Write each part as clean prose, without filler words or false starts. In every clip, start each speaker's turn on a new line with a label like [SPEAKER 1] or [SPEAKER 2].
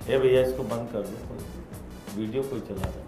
[SPEAKER 1] ए भैया इसको बंद कर दो, वीडियो कोई चला रहा है।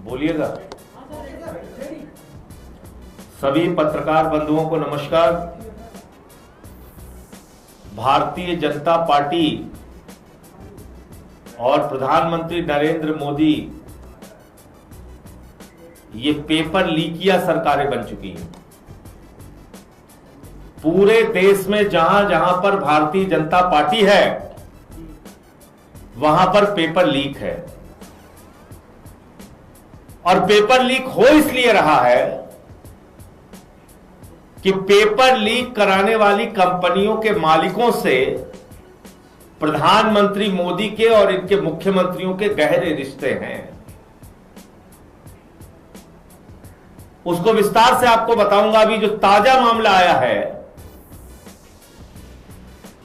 [SPEAKER 1] बोलिएगा। सभी पत्रकार बंधुओं को नमस्कार। भारतीय जनता पार्टी और प्रधानमंत्री नरेंद्र मोदी ये पेपर लीकिया सरकारें बन चुकी हैं। पूरे देश में जहां जहां पर भारतीय जनता पार्टी है वहां पर पेपर लीक है। और पेपर लीक हो इसलिए रहा है कि पेपर लीक कराने वाली कंपनियों के मालिकों से प्रधानमंत्री मोदी के और इनके मुख्यमंत्रियों के गहरे रिश्ते हैं। उसको विस्तार से आपको बताऊंगा। अभी जो ताजा मामला आया है,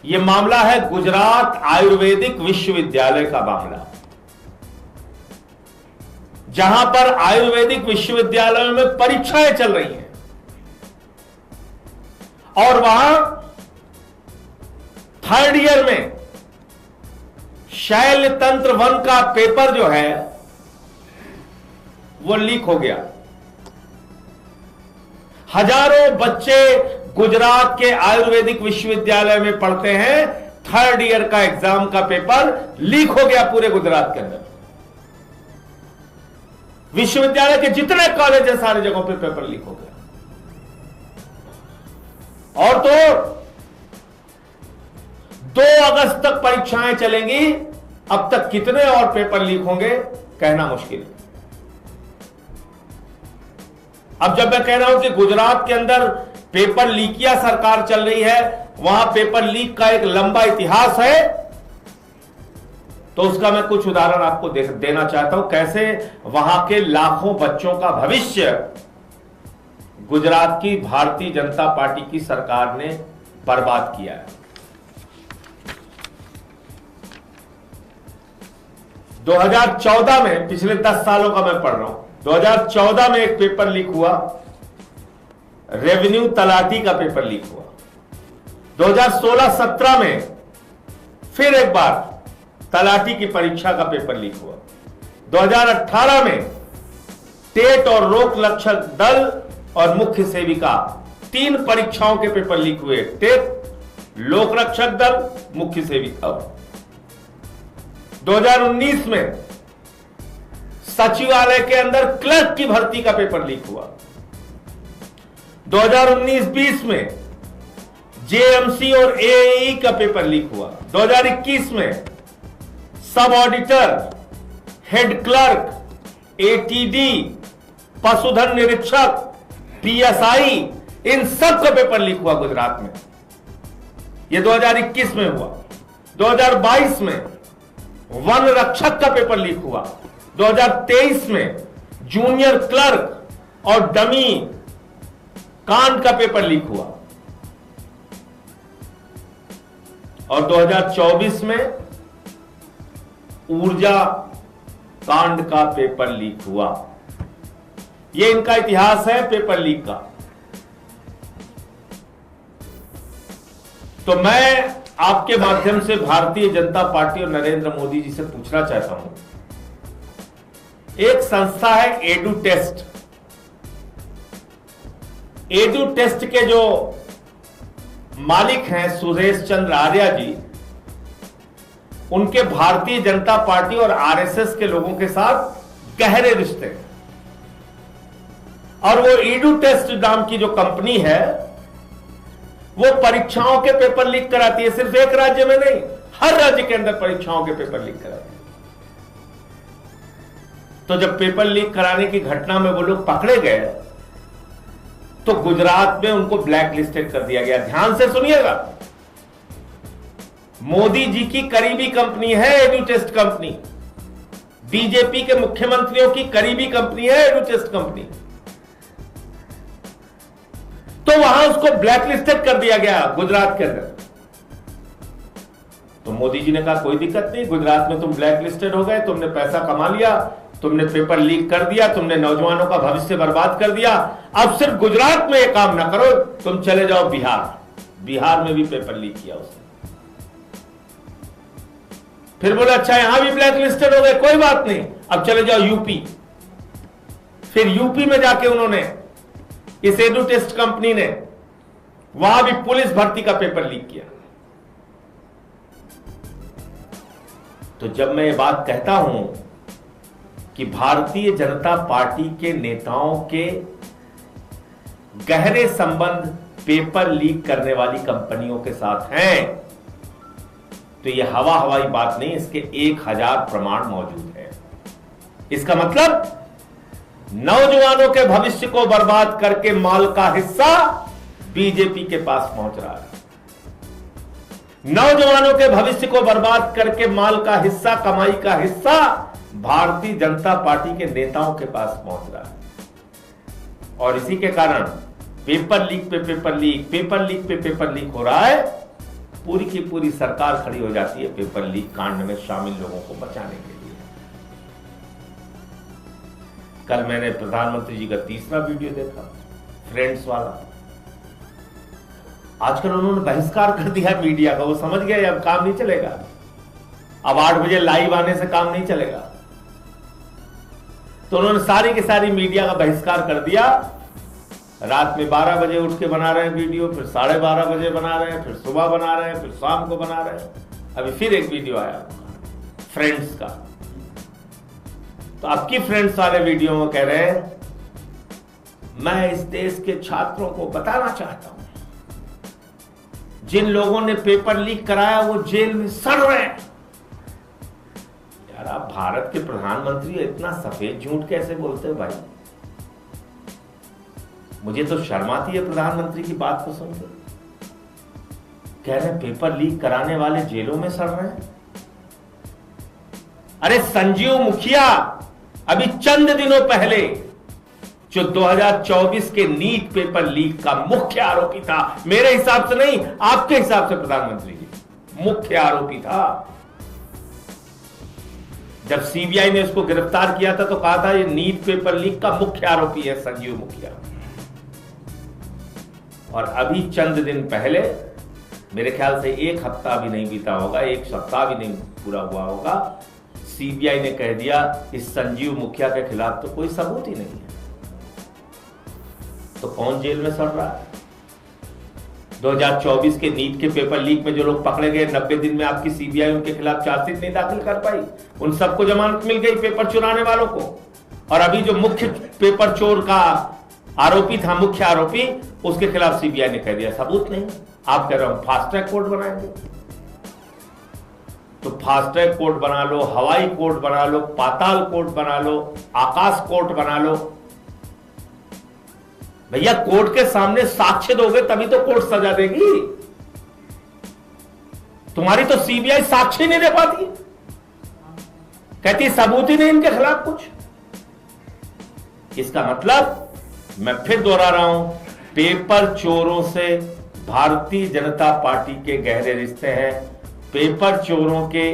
[SPEAKER 1] यह मामला है गुजरात आयुर्वेदिक विश्वविद्यालय का मामला, जहां पर आयुर्वेदिक विश्वविद्यालयों में परीक्षाएं चल रही हैं और वहां थर्ड ईयर में शैल तंत्र वन का पेपर जो है वो लीक हो गया। हजारों बच्चे गुजरात के आयुर्वेदिक विश्वविद्यालय में पढ़ते हैं, थर्ड ईयर का एग्जाम का पेपर लीक हो गया पूरे गुजरात के अंदर। विश्वविद्यालय के जितने कॉलेज हैं सारी जगहों पे पेपर लीक हो गया। और तो 2 अगस्त तक परीक्षाएं चलेंगी। अब तक कितने और पेपर लीक होंगे कहना मुश्किल है। अब जब मैं कह रहा हूं कि गुजरात के अंदर पेपर लीकिया सरकार चल रही है, वहां पेपर लीक का एक लंबा इतिहास है, तो उसका मैं कुछ उदाहरण आपको देना चाहता हूं। कैसे वहां के लाखों बच्चों का भविष्य गुजरात की भारतीय जनता पार्टी की सरकार ने बर्बाद किया है। 2014 में, पिछले 10 सालों का मैं पढ़ रहा हूं, 2014 में एक पेपर लीक हुआ, रेवेन्यू तलाटी का पेपर लीक हुआ। 2016-17 में फिर एक बार तलाटी की परीक्षा का पेपर लीक हुआ। 2018 में टेट और लोक रक्षक दल और मुख्य सेविका 3 परीक्षाओं के पेपर लीक हुए। टेट, लोक रक्षक दल, मुख्य सेविका। 2019 में सचिवालय के अंदर क्लर्क की भर्ती का पेपर लीक हुआ। 2019-20 में जेएमसी और एएई का पेपर लीक हुआ। 2021 में सब ऑडिटर, हेड क्लर्क, एटीडी, पशुधन निरीक्षक, पीएसआई, इन सब का पेपर लीक हुआ गुजरात में। यह 2021 में हुआ। 2022 में वन रक्षक का पेपर लीक हुआ। 2023 में जूनियर क्लर्क और डमी कांड का पेपर लीक हुआ। और 2024 में ऊर्जा कांड का पेपर लीक हुआ। यह इनका इतिहास है पेपर लीक का। तो मैं आपके माध्यम से भारतीय जनता पार्टी और नरेंद्र मोदी जी से पूछना चाहता हूं, एक संस्था है एडू टेस्ट। एडू टेस्ट के जो मालिक हैं सुरेश चंद्र आर्या जी, उनके भारतीय जनता पार्टी और आरएसएस के लोगों के साथ गहरे रिश्ते हैं। और वो एडू टेस्ट नाम की जो कंपनी है वो परीक्षाओं के पेपर लीक कराती है। सिर्फ एक राज्य में नहीं, हर राज्य के अंदर परीक्षाओं के पेपर लीक कराती है। तो जब पेपर लीक कराने की घटना में वो लोग पकड़े गए तो गुजरात में उनको ब्लैक लिस्टेड कर दिया गया। ध्यान से सुनिएगा, मोदी जी की करीबी कंपनी है एडू टेस्ट कंपनी, बीजेपी के मुख्यमंत्रियों की करीबी कंपनी है एडू टेस्ट कंपनी। तो वहां उसको ब्लैक लिस्टेड कर दिया गया गुजरात के अंदर। तो मोदी जी ने कहा कोई दिक्कत नहीं, गुजरात में तुम ब्लैक लिस्टेड हो गए, तुमने पैसा कमा लिया, तुमने पेपर लीक कर दिया, तुमने नौजवानों का भविष्य बर्बाद कर दिया। अब सिर्फ गुजरात में ये काम ना करो, तुम चले जाओ बिहार। बिहार में भी पेपर लीक किया उसने। फिर बोले अच्छा यहां भी ब्लैक लिस्टेड हो गए, कोई बात नहीं, अब चले जाओ यूपी। फिर यूपी में जाके उन्होंने, इस एडू टेस्ट कंपनी ने वहां भी पुलिस भर्ती का पेपर लीक किया। तो जब मैं ये बात कहता हूं कि भारतीय जनता पार्टी के नेताओं के गहरे संबंध पेपर लीक करने वाली कंपनियों के साथ हैं, तो यह हवाई बात नहीं, इसके 1000 प्रमाण मौजूद है। इसका मतलब नौजवानों के भविष्य को बर्बाद करके माल का हिस्सा बीजेपी के पास पहुंच रहा है। नौजवानों के भविष्य को बर्बाद करके माल का हिस्सा, कमाई का हिस्सा भारतीय जनता पार्टी के नेताओं के पास पहुंच रहा है। और इसी के कारण पेपर लीक पे पेपर लीक, पेपर लीक पे पेपर लीक हो रहा है। पूरी की पूरी सरकार खड़ी हो जाती है पेपर लीक कांड में शामिल लोगों को बचाने के लिए। कल मैंने प्रधानमंत्री जी का तीसरा वीडियो देखा, फ्रेंड्स वाला। आजकल उन्होंने बहिष्कार कर दिया मीडिया का, वो समझ गए अब काम नहीं चलेगा, अब 8 बजे लाइव आने से काम नहीं चलेगा। तो उन्होंने सारी की सारी मीडिया का बहिष्कार कर दिया। रात में 12 बजे उठ के बना रहे हैं वीडियो, फिर 12:30 बजे बना रहे हैं, फिर सुबह बना रहे हैं, फिर शाम को बना रहे हैं। अभी फिर एक वीडियो आया फ्रेंड्स का। तो अब की फ्रेंड्स वाले वीडियो में कह रहे हैं, मैं इस देश के छात्रों को बताना चाहता हूं, जिन लोगों ने पेपर लीक कराया वो जेल में सड़ रहे हैं। यार आप भारत के प्रधानमंत्री इतना सफेद झूठ कैसे बोलते हो भाई? मुझे तो शर्म आती है प्रधानमंत्री की बात को सुनकर। कह रहे पेपर लीक कराने वाले जेलों में सड़ रहे हैं। अरे संजीव मुखिया अभी चंद दिनों पहले जो 2024 के नीट पेपर लीक का मुख्य आरोपी था, मेरे हिसाब से नहीं, आपके हिसाब से प्रधानमंत्री जी मुख्य आरोपी था। जब सीबीआई ने उसको गिरफ्तार किया था तो कहा था ये नीट पेपर लीक का मुख्य आरोपी है संजीव मुखिया। और अभी चंद दिन पहले, मेरे ख्याल से 1 हफ्ता भी नहीं बीता होगा, 1 सप्ताह भी नहीं पूरा हुआ होगा, सीबीआई ने कह दिया इस संजीव मुखिया के खिलाफ तो कोई सबूत ही नहीं है। तो कौन जेल में सड़ रहा है? 2024 के नीट के पेपर लीक में जो लोग पकड़े गए, 90 दिन में आपकी सीबीआई उनके खिलाफ चार्जशीट नहीं दाखिल कर पाई, उन सबको जमानत मिल गई, पेपर चुराने वालों को। और अभी जो मुख्य पेपर चोर का आरोपी था, मुख्य आरोपी, उसके खिलाफ सीबीआई ने कह दिया सबूत नहीं। आप कह रहे हो फास्ट ट्रैक कोर्ट बनाएंगे, तो फास्ट ट्रैक कोर्ट बना लो, हवाई कोर्ट बना लो, पाताल कोर्ट बना लो, आकाश कोर्ट बना लो। भैया कोर्ट के सामने साक्ष्य दोगे तभी तो कोर्ट सजा देगी। तुम्हारी तो सीबीआई साक्ष्य नहीं दे पाती, कहती सबूत ही नहीं इनके खिलाफ कुछ। इसका मतलब मैं फिर दोहरा रहा हूं, पेपर चोरों से भारतीय जनता पार्टी के गहरे रिश्ते हैं। पेपर चोरों के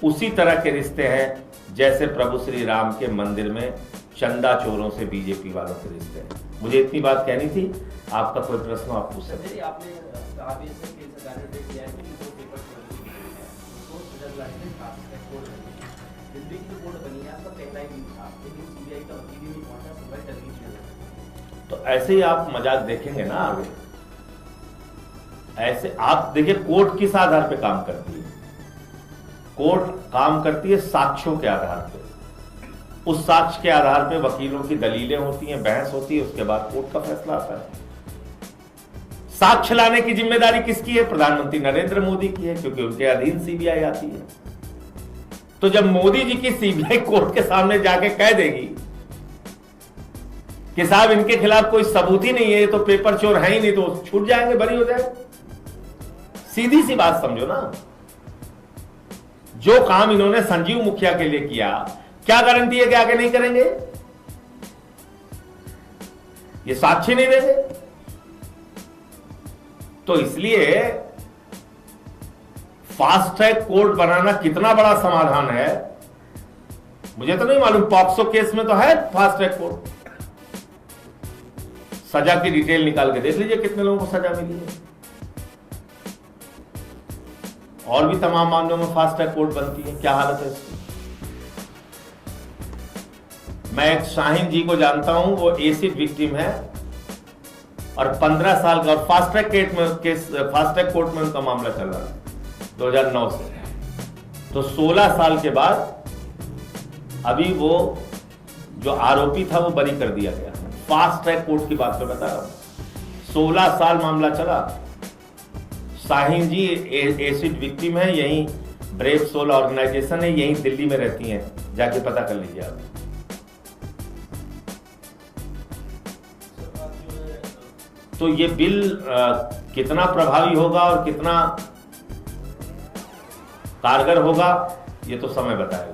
[SPEAKER 1] उसी तरह के रिश्ते हैं जैसे प्रभु श्री राम के मंदिर में चंदा चोरों से बीजेपी वालों के रिश्ते हैं। मुझे इतनी बात कहनी थी। आपका कोई प्रश्न आप पूछ सकते हैं। तो ऐसे ही आप मजाक देखेंगे ना आगे। ऐसे आप देखिए, कोर्ट किस आधार पे काम करती है? कोर्ट काम करती है साक्ष्यों के आधार पे। उस साक्ष्य के आधार पे वकीलों की दलीलें होती हैं, बहस होती है, उसके बाद कोर्ट का फैसला आता है। साक्ष्य लाने की जिम्मेदारी किसकी है? प्रधानमंत्री नरेंद्र मोदी की है, क्योंकि उनके अधीन सीबीआई आती है। तो जब मोदी जी की सीबीआई कोर्ट के सामने जाके कह देगी कि साहब इनके खिलाफ कोई सबूत ही नहीं है, ये तो पेपर चोर है ही नहीं, तो छूट जाएंगे, बरी हो जाएंगे। सीधी सी बात समझो ना। जो काम इन्होंने संजीव मुखिया के लिए किया, क्या गारंटी है कि आगे नहीं करेंगे? ये साक्ष्य नहीं देंगे। तो इसलिए फास्ट ट्रैक कोर्ट बनाना कितना बड़ा समाधान है, मुझे तो नहीं मालूम, पॉक्सो केस में तो है फास्ट ट्रैक कोर्ट। सजा की डिटेल निकाल के देख लीजिए कितने लोगों को सजा मिली है। और भी तमाम मामलों में फास्ट ट्रैक कोर्ट बनती है, क्या हालत है इसकी। मैं एक शाहीन जी को जानता हूं, वो एसिड विक्टिम है और 15 साल का, और फास्ट ट्रैक कोर्ट में उनका मामला चल रहा है 2009 से। तो 16 साल के बाद अभी वो जो आरोपी था वो बरी कर दिया गया। फास्ट ट्रैक कोर्ट की बात मैं बता रहा हूं, 16 साल मामला चला। शाहीन जी एसिड विक्टिम है, यहीं ब्रेव सोल ऑर्गेनाइजेशन है, यहीं दिल्ली में रहती हैं, जाके पता कर लीजिए आप। तो ये बिल कितना प्रभावी होगा और कितना कारगर होगा ये तो समय बताएगा।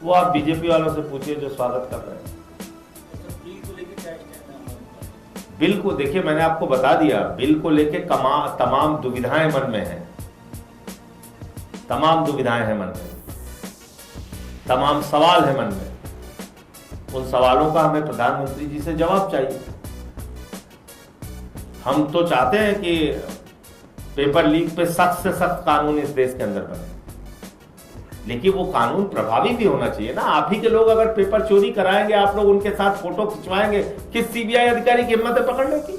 [SPEAKER 1] वो आप बीजेपी वालों से पूछिए जो स्वागत कर रहे हैं। बिल को देखिए, मैंने आपको बता दिया, बिल को लेके तमाम दुविधाएं मन में हैं, तमाम दुविधाएं हैं मन में, तमाम सवाल है मन में। उन सवालों का हमें प्रधानमंत्री जी से जवाब चाहिए। हम तो चाहते हैं कि पेपर लीक पे सख्त से सख्त कानून इस देश के अंदर बने, लेकिन वो कानून प्रभावी भी होना चाहिए ना। आप ही के लोग अगर पेपर चोरी कराएंगे, आप लोग उनके साथ फोटो खिंचवाएंगे, किस सीबीआई अधिकारी की हिम्मत है पकड़ने की?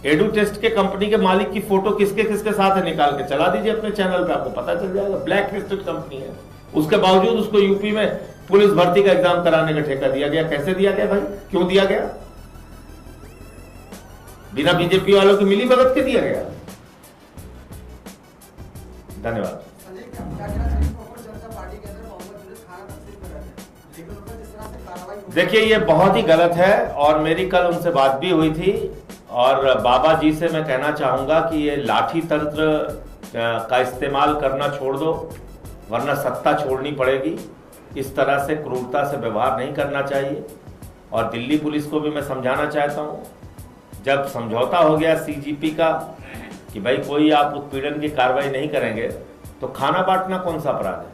[SPEAKER 1] एडू टेस्ट के कंपनी के मालिक की फोटो किसके किसके साथ है निकाल के चला दीजिए अपने चैनल पे, आपको पता चल जाएगा। ब्लैक लिस्टेड कंपनी है, उसके बावजूद उसको यूपी में पुलिस भर्ती का एग्जाम कराने का ठेका दिया गया। कैसे दिया गया भाई, क्यों दिया गया? बिना बीजेपी वालों की मिली भगत के दिया गया। धन्यवाद। देखिए, ये बहुत ही गलत है और मेरी कल उनसे बात भी हुई थी और बाबा जी से मैं कहना चाहूंगा कि ये लाठी तंत्र का इस्तेमाल करना छोड़ दो, वरना सत्ता छोड़नी पड़ेगी। इस तरह से क्रूरता से व्यवहार नहीं करना चाहिए। और दिल्ली पुलिस को भी मैं समझाना चाहता हूँ, जब समझौता हो गया सीजीपी का कि भाई कोई आप उत्पीड़न की कार्रवाई नहीं करेंगे, तो खाना बांटना कौन सा अपराध है?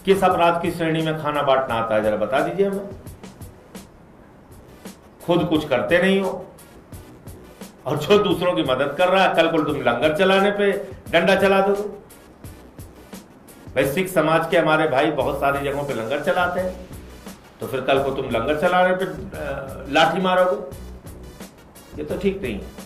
[SPEAKER 1] किस अपराध की श्रेणी में खाना बांटना आता है, जरा बता दीजिए हमें। खुद कुछ करते नहीं हो और जो दूसरों की मदद कर रहा है, कल को तुम लंगर चलाने पे डंडा चला दो। भाई सिख समाज के हमारे भाई बहुत सारी जगहों पे लंगर चलाते हैं, तो फिर कल को तुम लंगर चलाने पे लाठी मारोगे, ये तो ठीक नहीं है।